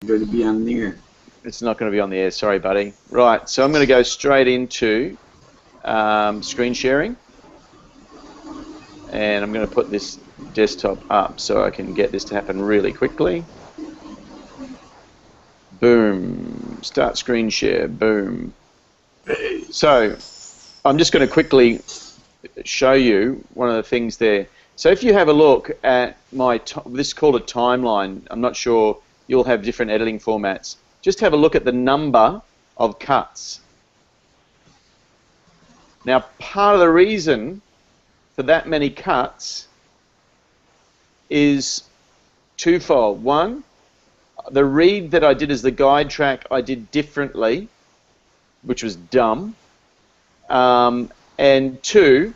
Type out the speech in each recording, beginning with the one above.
Going to be on the air. It's not going to be on the air. Sorry, buddy. Right, so I'm going to go straight into screen sharing. And I'm going to put this desktop up so I can get this to happen really quickly. Boom. Start screen share. Boom. So I'm just going to quickly show you one of the things there. So if you have a look at this is called a timeline. I'm not sure, you'll have different editing formats. Just have a look at the number of cuts. Now, part of the reason for that many cuts is twofold. One, the read that I did as the guide track I did differently, which was dumb. And two,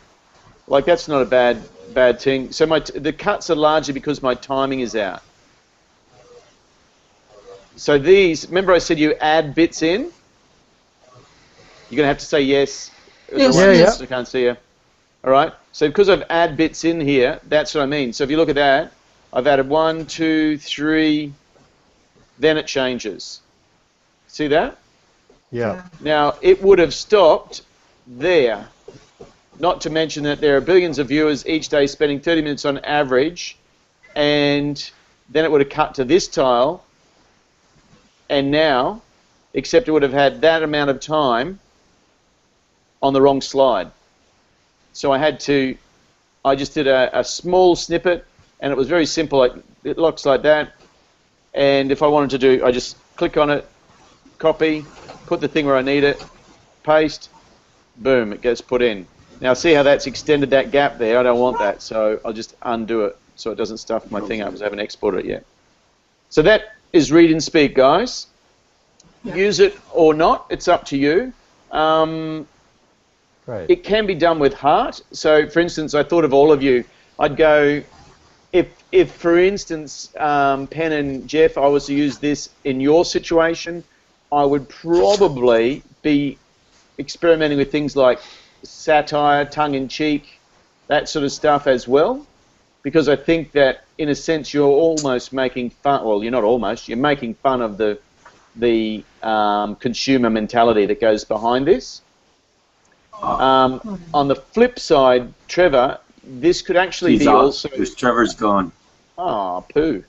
like that's not a bad thing. So the cuts are largely because my timing is out. So these, remember I said you add bits in? You're going to have to say yes. Yes. Yes. I can't see you. All right. So because I've add bits in here, that's what I mean. So if you look at that, I've added 1, 2, 3, then it changes. See that? Yeah. Now, it would have stopped there. Not to mention that there are billions of viewers each day spending 30 minutes on average, and then it would have cut to this tile, and now, except it would have had that amount of time on the wrong slide. So I just did a small snippet, and it was very simple. It looks like that, and if I wanted to do, I just click on it, copy, put the thing where I need it, paste, boom, it gets put in. Now see how that's extended that gap there? I don't want that, so I'll just undo it so it doesn't stuff my thing up because I haven't exported it yet. So that is read and speak, guys. Yeah. Use it or not, it's up to you. Right. It can be done with heart. So, for instance, I thought of all of you. I'd go, if for instance, Penn and Jeff, I was to use this in your situation, I would probably be experimenting with things like satire, tongue-in-cheek, that sort of stuff as well, because I think that, in a sense, you're almost making fun, well, you're not almost, you're making fun of the consumer mentality that goes behind this. On the flip side, Trevor, this could actually be also... Because Trevor's gone. Oh, poo.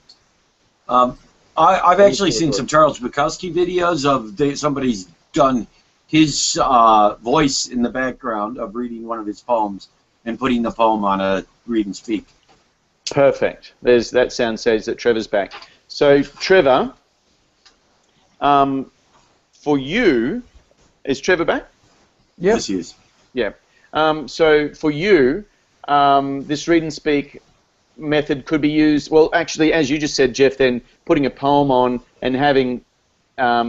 I've actually seen some Charles Bukowski videos of somebody's done his voice in the background of reading one of his poems and putting the poem on a read and speak. Perfect. That sound says that Trevor's back. So, Trevor, for you, is Trevor back? Yep. Yes, he is. Yeah. So for you, this read and speak method could be used, well, actually, as you just said, Jeff, then putting a poem on and having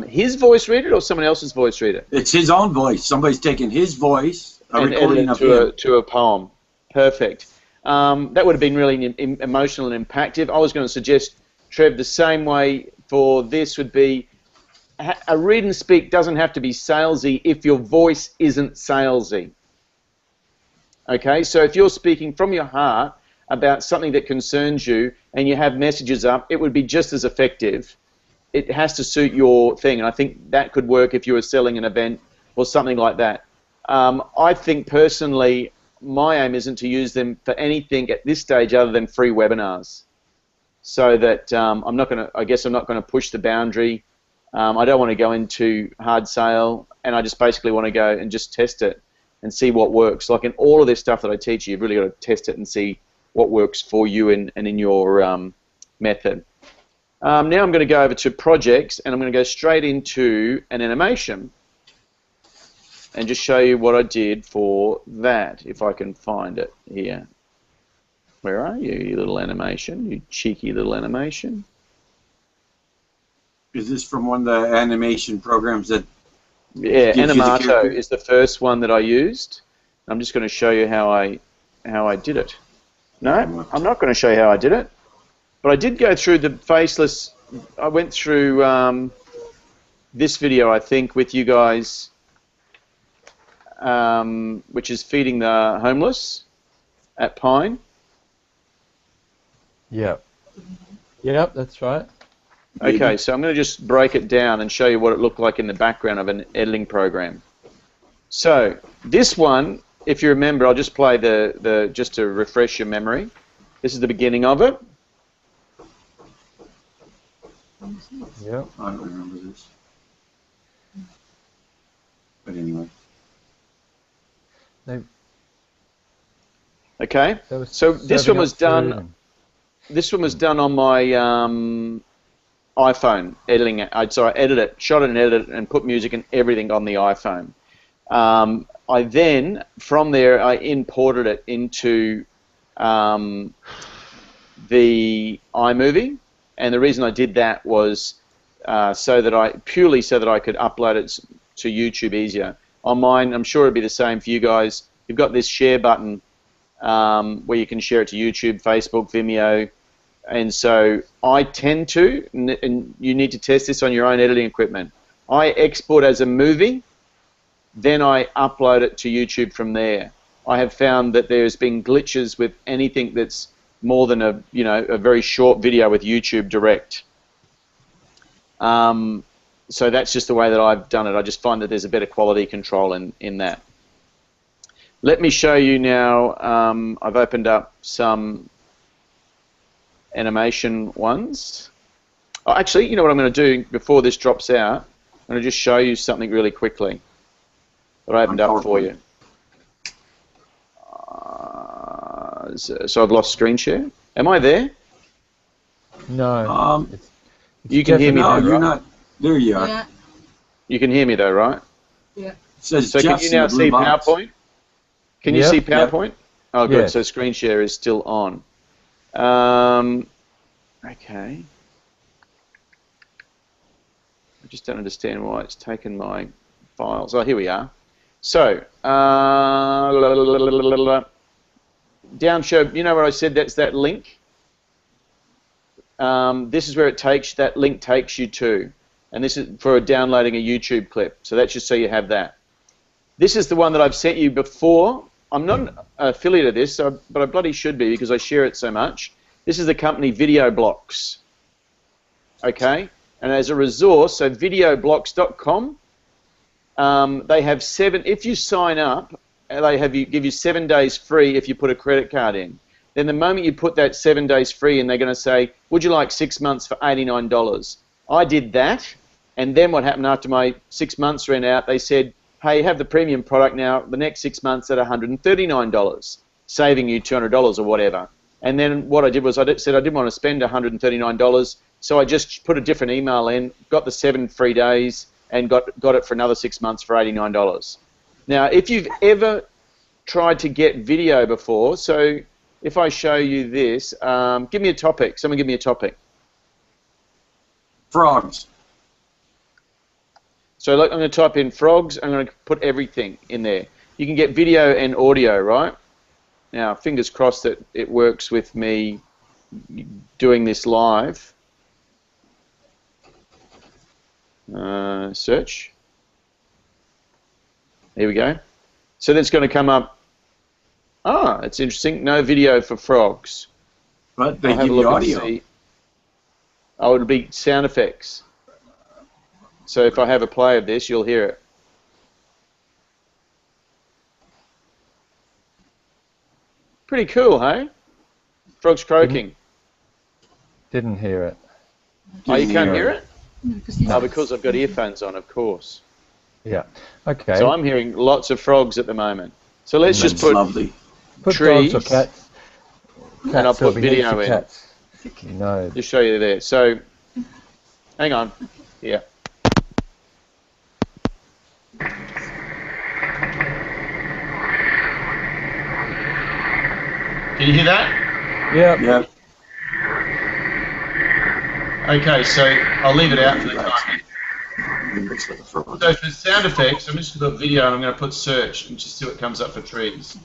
his voice read it or someone else's voice read it? It's his own voice. Somebody's taken his voice, and recording of him to a poem. Perfect. That would have been really emotional and impactful. I was going to suggest, Trev, the same way for this would be a read and speak doesn't have to be salesy if your voice isn't salesy. Okay, so if you're speaking from your heart about something that concerns you and you have messages up, it would be just as effective. It has to suit your thing, and I think that could work if you were selling an event or something like that. I think personally, my aim isn't to use them for anything at this stage other than free webinars. So that I guess I'm not going to push the boundary. I don't want to go into hard sale, and I just basically want to go and just test it and see what works. Like in all of this stuff that I teach you, you've really got to test it and see what works for you and in your method. Now I'm going to go over to projects, and I'm going to go straight into an animation and just show you what I did for that, if I can find it here. Where are you, you little animation, you cheeky little animation? Is this from one of the animation programs that... Yeah, Animato is the first one that I used. I'm just going to show you how I did it. No, I'm not going to show you how I did it. But I did go through the Faceless. I went through this video, I think, with you guys, which is feeding the homeless at Pine. Yep. Yep, that's right. Okay, so I'm going to just break it down and show you what it looked like in the background of an editing program. So this one, if you remember, I'll just play just to refresh your memory. This is the beginning of it. Yeah, I don't remember this. But anyway. Okay, so this one was done. This one was done on my iPhone, editing it. So I edited it, shot it and edited it, and put music and everything on the iPhone. I then, from there, I imported it into the iMovie, and the reason I did that was purely so that I could upload it to YouTube easier. On mine, I'm sure it'd be the same for you guys. You've got this share button where you can share it to YouTube, Facebook, Vimeo, and so I tend to, and you need to test this on your own editing equipment, I export as a movie, then I upload it to YouTube from there. I have found that there's been glitches with anything that's more than a very short video with YouTube Direct. So that's just the way that I've done it. I just find that there's a better quality control in that. Let me show you now. I've opened up some animation ones. Oh, actually, you know what I'm going to do before this drops out? I'm going to just show you something really quickly that I opened up for you. So I've lost screen share. Am I there? No. You can hear me though, you're right? not. There you are. Yeah. You can hear me though, right? Yeah. It says So Jeff's can you now in the blue see box. PowerPoint? Can you Yep. see PowerPoint? Oh, good. Yes. So screen share is still on. Okay. I just don't understand why it's taken my files. Oh, here we are. So, down show, you know where I said that's that link? This is where that link takes you to. And this is for downloading a YouTube clip. So that's just so you have that. This is the one that I've sent you before. I'm not an affiliate of this, but I bloody should be because I share it so much. This is the company Video Blocks. Okay? And as a resource, so videoblocks.com, they have if you sign up, they give you 7 days free if you put a credit card in. Then the moment you put that 7 days free in, they're going to say, would you like 6 months for $89? I did that, and then what happened after my 6 months ran out, they said, hey, have the premium product now, the next 6 months at $139, saving you $200 or whatever. And then what I did was I said I didn't want to spend $139, so I just put a different email in, got the 7 free days, and got it for another 6 months for $89. Now, if you've ever tried to get video before, so if I show you this, give me a topic. Someone give me a topic. Frogs. So I'm going to type in frogs. I'm going to put everything in there. You can get video and audio, right? Now, fingers crossed that it works with me doing this live. Search. Here we go. So that's going to come up. Ah, it's interesting. No video for frogs. But they give you audio. Oh, it'll be sound effects. So if I have a play of this, you'll hear it. Pretty cool, hey? Frogs croaking. Didn't hear it. Oh, you can't hear it? No, Oh, because I've got earphones on, of course. Yeah. Okay. So I'm hearing lots of frogs at the moment. So let's just put lovely. Put trees, dogs or cats. and I'll put video in. Cats. No. Just show you there. So, hang on. Yeah. Can you hear that? Yeah. Yeah. Okay, so I'll leave it out for the time. So for sound effects, I'm just going to put video and I'm going to put search and just see what comes up for trees.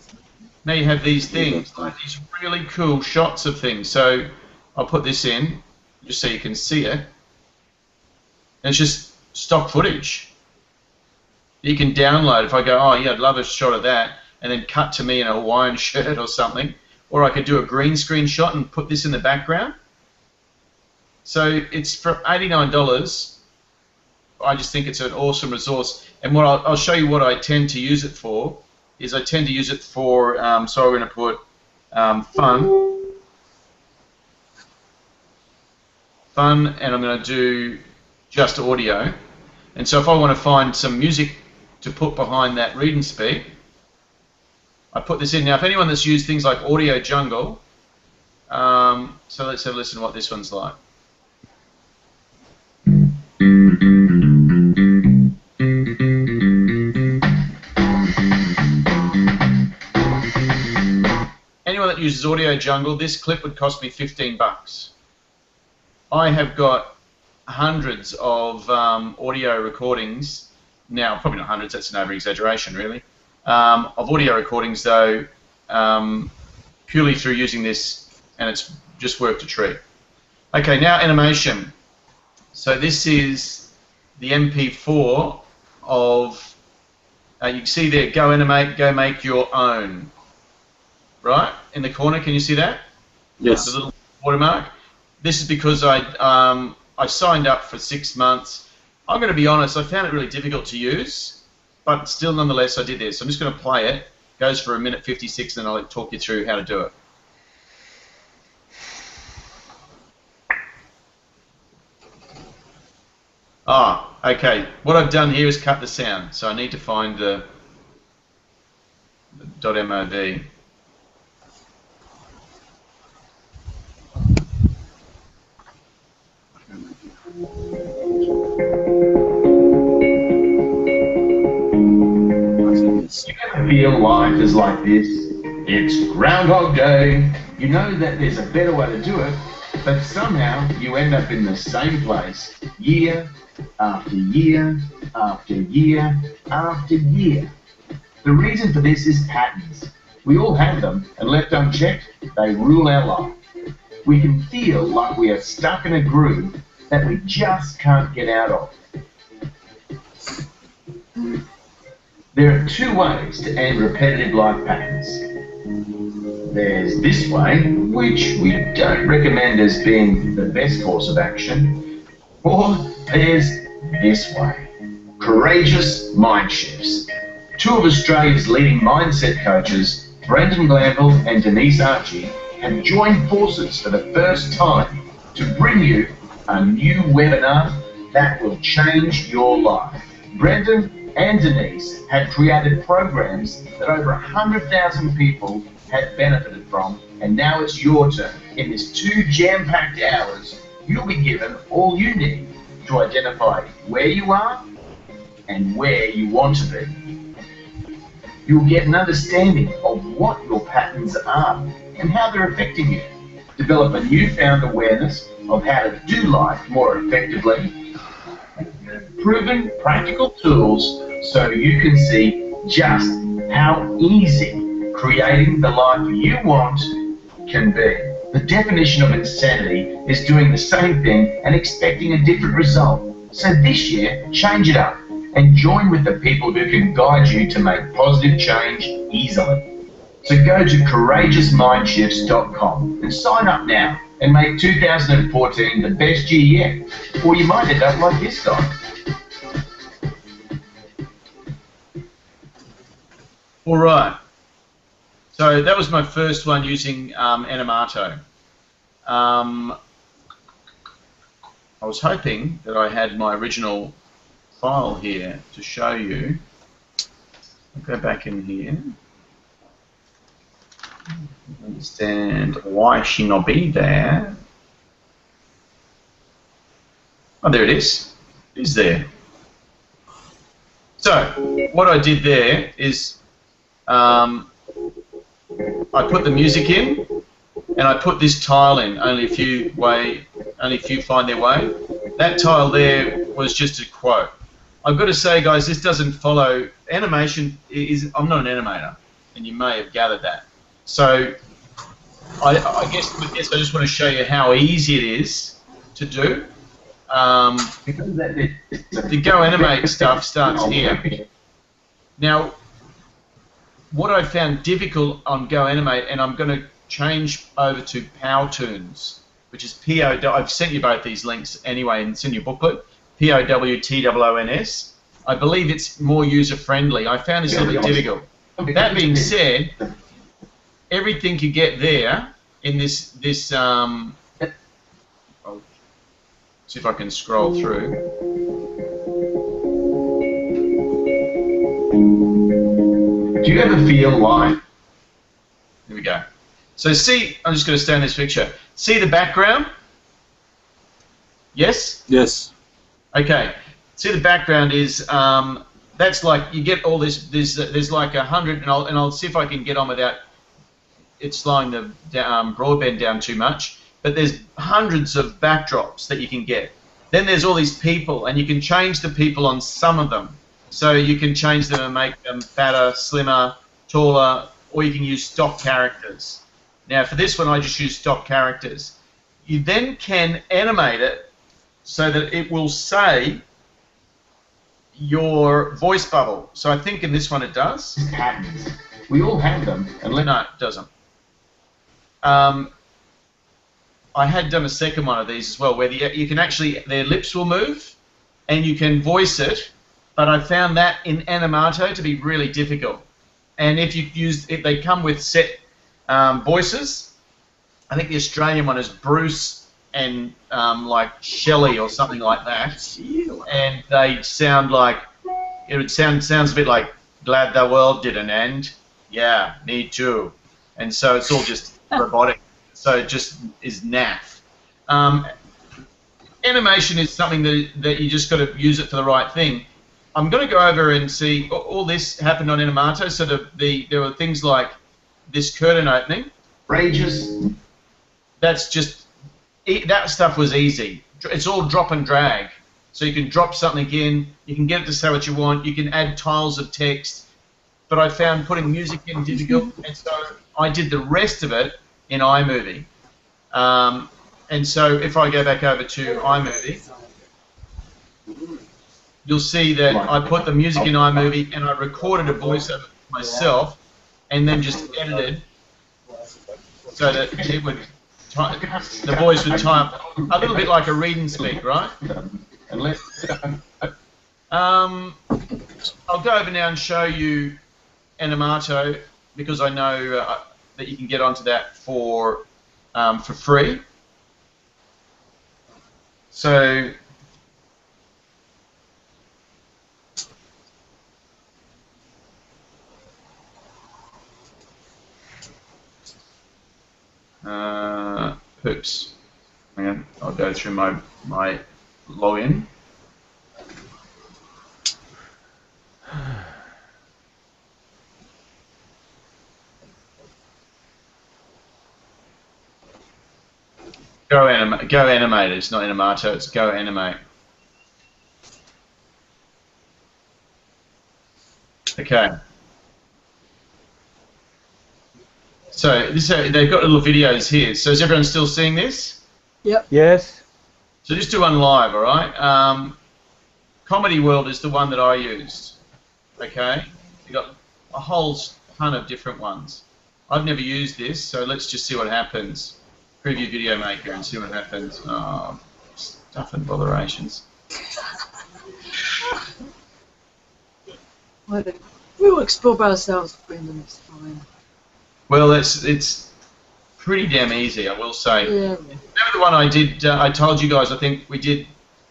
Now you have these things, like these really cool shots of things. So I'll put this in just so you can see it. And it's just stock footage. You can download. If I go, oh yeah, I'd love a shot of that, and then cut to me in a Hawaiian shirt or something. Or I could do a green screen shot and put this in the background. So it's for $89. I just think it's an awesome resource. And what I'll show you what I tend to use it for is I tend to use it for, so we're going to put fun, and I'm going to do just audio. And so if I want to find some music to put behind that read and speak, I put this in. Now, if anyone that's used things like Audio Jungle, so let's have a listen to what this one's like. Anyone that uses Audio Jungle, this clip would cost me $15. I have got hundreds of audio recordings now, probably not hundreds, that's an over-exaggeration really, of audio recordings though, purely through using this, and it's just worked a treat. Okay, now animation. So this is the MP4 of, you can see there, go animate, go make your own. Right, in the corner, can you see that? Yes. The little watermark. This is because I signed up for 6 months. I'm going to be honest, I found it really difficult to use, but still nonetheless I did this. I'm just going to play it. It goes for 1:56 and then I'll talk you through how to do it. Ah, okay. What I've done here is cut the sound, so I need to find the .mov. You ever feel life is like this? It's Groundhog Day. You know that there's a better way to do it, but somehow you end up in the same place year after year after year after year. The reason for this is patterns. We all have them, and left unchecked, they rule our life. We can feel like we are stuck in a groove that we just can't get out of. There are two ways to end repetitive life patterns. There's this way, which we don't recommend as being the best course of action, or there's this way, courageous mind shifts. Two of Australia's leading mindset coaches, Brendan Glanville and Denise Archie, have joined forces for the first time to bring you a new webinar that will change your life. Brendan and Denise have created programs that over 100,000 people have benefited from, and now it's your turn. In this 2 jam-packed hours, you'll be given all you need to identify where you are and where you want to be. You'll get an understanding of what your patterns are and how they're affecting you. Develop a newfound awareness of how to do life more effectively. Proven practical tools so you can see just how easy creating the life you want can be. The definition of insanity is doing the same thing and expecting a different result. So this year, change it up and join with the people who can guide you to make positive change easily. So go to courageousmindshifts.com and sign up now and make 2014 the best year yet, or you might end up like this guy. All right. So that was my first one using Animato. I was hoping that I had my original file here to show you. I'll go back in here. Understand why she not be there. Oh, there it is. It is there. So what I did there is I put the music in, and I put this tile in. Only a few find their way. That tile there was just a quote. I've got to say, guys, this doesn't follow animation. I'm not an animator, and you may have gathered that. So I guess with this, I just want to show you how easy it is to do. The Go Animate stuff starts here. Now, what I found difficult on Go Animate, and I'm going to change over to Powtoons. which is I've sent you both these links anyway, and it's in your booklet. Powtoons. I believe it's more user-friendly. I found this a little bit difficult. That being said, everything you get there in this I'll see if I can scroll through. Do you ever feel like... Here we go. So see, I'm just going to stay in this picture. See the background? Yes? Yes. Okay. See the background is, that's like, you get all this, there's like 100, and I'll see if I can get on without it slowing the broadband down too much, but there's hundreds of backdrops that you can get. Then there's all these people, and you can change the people on some of them. So you can change them and make them fatter, slimmer, taller, or you can use stock characters. Now for this one I just use stock characters. You then can animate it so that it will say your voice bubble. So I think in this one it does. Patterns. We all have them. No, it doesn't. I had done a second one of these as well, where you can actually, their lips will move, and you can voice it, but I found that in Animato to be really difficult. And if they come with set voices. I think the Australian one is Bruce and like Shelley or something like that, and they sound like, sounds a bit like glad the world didn't end. Yeah, me too. And so it's all just robotic. So it just is naff. Animation is something that you just got to use it for the right thing. I'm going to go over and see all this happened on Animato. So there were things like this curtain opening. Rages. That's just, that stuff was easy. It's all drop and drag. So you can drop something in, you can get it to say what you want, you can add tiles of text. But I found putting music in difficult, and so I did the rest of it in iMovie. And so if I go back over to iMovie, you'll see that I put the music in iMovie and I recorded a voiceover myself and then just edited so that it would, the voice would type a little bit like a read and speak, right? I'll go over now and show you Animato because I know that you can get onto that for free. So oops. Hang on, I'll go through my login. Go Animate. It's not Animato. It's Go Animate. Okay. So they've got little videos here. So is everyone still seeing this? Yep. Yes. So just do one live, all right? Comedy World is the one that I used. Okay. You've got a whole ton of different ones. I've never used this, so let's just see what happens. Preview Video Maker and see what happens. Oh, stuff and botherations. We'll explore by ourselves, Brendan. It's fine. Well, it's pretty damn easy, I will say. Yeah. Remember the one I did? I told you guys. I think we did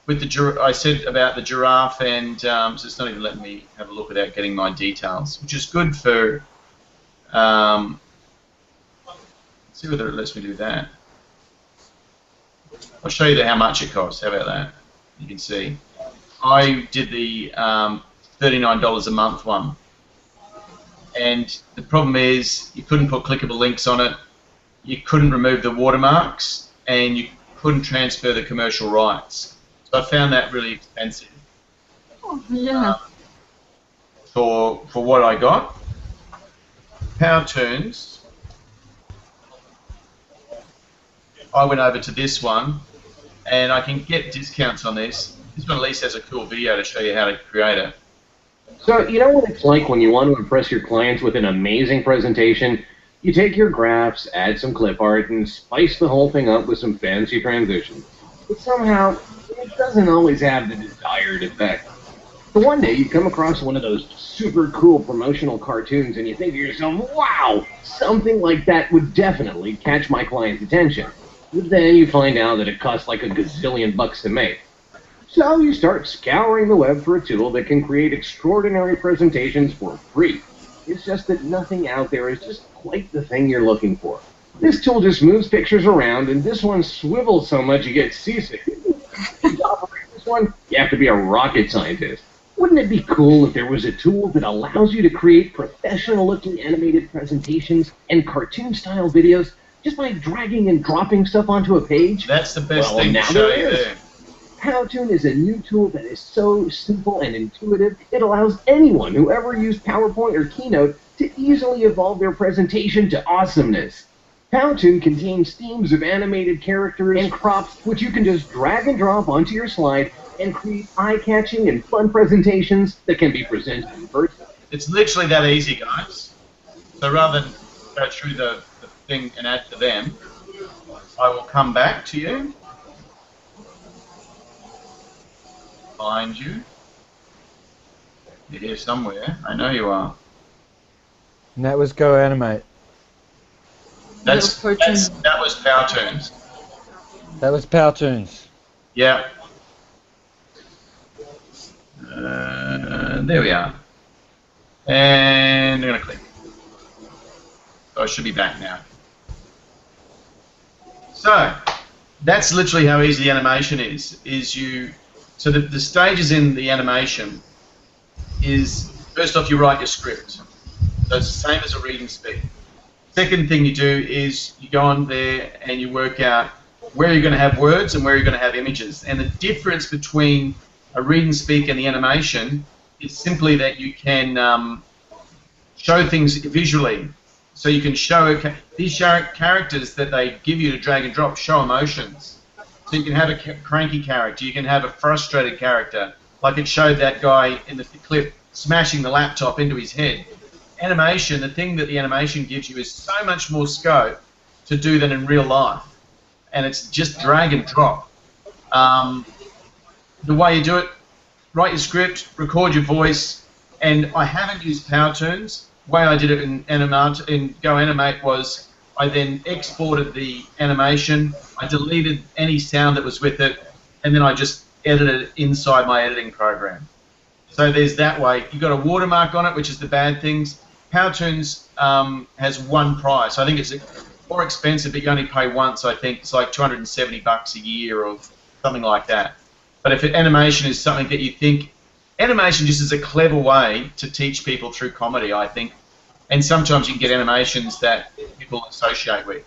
with the. I said about the giraffe, and so it's not even letting me have a look without getting my details, which is good for. Let's see whether it lets me do that. I'll show you how much it costs. How about that? You can see. I did the $39 a month one. And the problem is you couldn't put clickable links on it, you couldn't remove the watermarks, and you couldn't transfer the commercial rights. So I found that really expensive. Oh, yeah. For what I got. Powtoons, I went over to this one, and I can get discounts on this. This one at least has a cool video to show you how to create it. So, you know what it's like when you want to impress your clients with an amazing presentation, You take your graphs, add some clip art, and spice the whole thing up with some fancy transitions. But somehow, it doesn't always have the desired effect. So one day you come across one of those super cool promotional cartoons and you think to yourself, wow, something like that would definitely catch my client's attention. But then you find out that it costs like a gazillion bucks to make. So you start scouring the web for a tool that can create extraordinary presentations for free. It's just that nothing out there is just quite the thing you're looking for. This tool just moves pictures around, and this one swivels so much you get seasick. To operate this one, you have to be a rocket scientist. Wouldn't it be cool if there was a tool that allows you to create professional-looking animated presentations and cartoon-style videos just by dragging and dropping stuff onto a page? That's the best thing to now show there you is. there. Powtoon is a new tool that is so simple and intuitive, it allows anyone who ever used PowerPoint or Keynote to easily evolve their presentation to awesomeness. Powtoon contains themes of animated characters and crops, which you can just drag and drop onto your slide and create eye-catching and fun presentations that can be presented in person. It's literally that easy, guys. So rather than go through the thing and add to them, I will come back to you, find you. You're here somewhere. I know you are. And that was Go Animate. That was Powtoons. That was Powtoons. Yeah. There we are. And I'm going to click. So I should be back now. So that's literally how easy the animation is. So the stages in the animation is, first off, you write your script. So it's the same as a read and speak. Second thing you do is you go on there and you work out where you're going to have words and where you're going to have images. And the difference between a read and speak and the animation is simply that you can show things visually. So you can show these characters that they give you to drag and drop show emotions. So you can have a cranky character, you can have a frustrated character, like it showed that guy in the clip smashing the laptop into his head. Animation, the thing that the animation gives you is so much more scope to do than in real life. And it's just drag and drop. The way you do it, write your script, record your voice, and I haven't used Powtoons. The way I did it in Animato, in Go Animate, was I then exported the animation, I deleted any sound that was with it, and then I just edited it inside my editing program. So there's that way. You've got a watermark on it, which is the bad things. Powtoons has one price. I think it's more expensive, but you only pay once, I think. It's like $270 a year or something like that. But if animation is something that you think, animation just is a clever way to teach people through comedy, I think. And sometimes you can get animations that people associate with.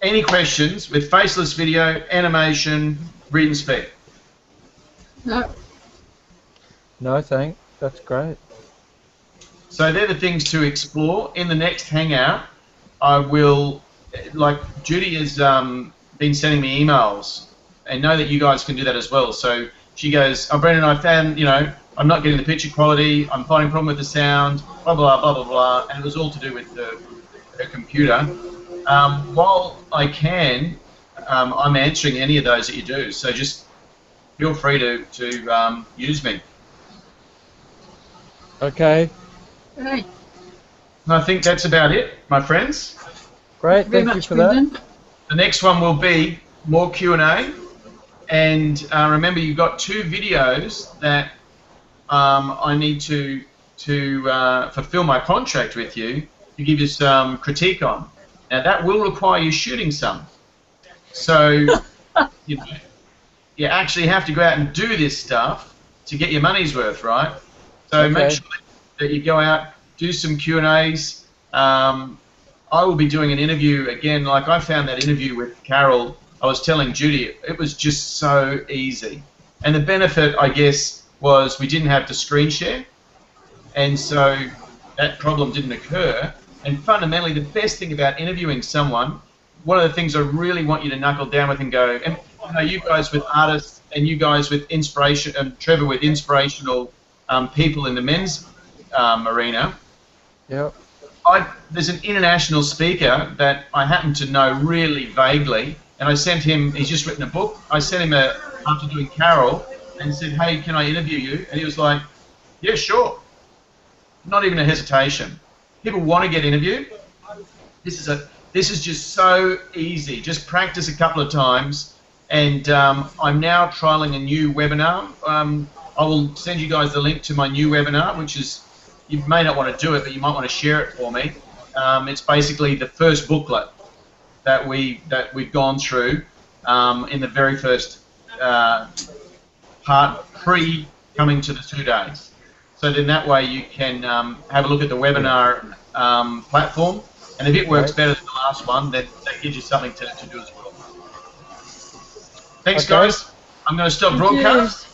Any questions with Faceless video, animation, read and speak? No. No, thanks. That's great. So they're the things to explore. In the next Hangout, I will, like Judy has been sending me emails, and know that you guys can do that as well. So she goes, oh, Brendan, I found, I'm not getting the picture quality, I'm finding a problem with the sound, blah, blah, blah, blah, blah, and it was all to do with her computer. While I can, I'm answering any of those that you do, so just feel free to use me. Okay. Hey. And I think that's about it, my friends. Great, Very thank you much, for that. Brendan. The next one will be more Q&A, and remember you've got 2 videos that I need to fulfill my contract with you to give you some critique on. Now that will require you shooting some. So you actually have to go out and do this stuff to get your money's worth, right? So Okay. make sure that you go out, do some Q&As. I will be doing an interview again. Like I found that interview with Carol, I was telling Judy, it was just so easy. And the benefit, I guess, was we didn't have to screen share, and so that problem didn't occur. And fundamentally, the best thing about interviewing someone, one of the things I really want you to knuckle down with and go, and you guys with artists and you guys with inspiration, and Trevor with inspirational people in the men's arena, Yep. there's an international speaker that I happen to know really vaguely, and I sent him. He's just written a book. I sent him after doing Carol, and said, "Hey, can I interview you?" And he was like, "Yeah, sure." Not even a hesitation. People want to get interviewed. This is just so easy. Just practice a couple of times, and I'm now trialing a new webinar. I will send you guys the link to my new webinar, which is, you may not want to do it, but you might want to share it for me. It's basically the first booklet that we've gone through in the very first part pre coming to the 2 days. So then that way you can have a look at the webinar platform, and if it works better than the last one, then that gives you something to do as well. Thanks, guys. I'm going to stop broadcast.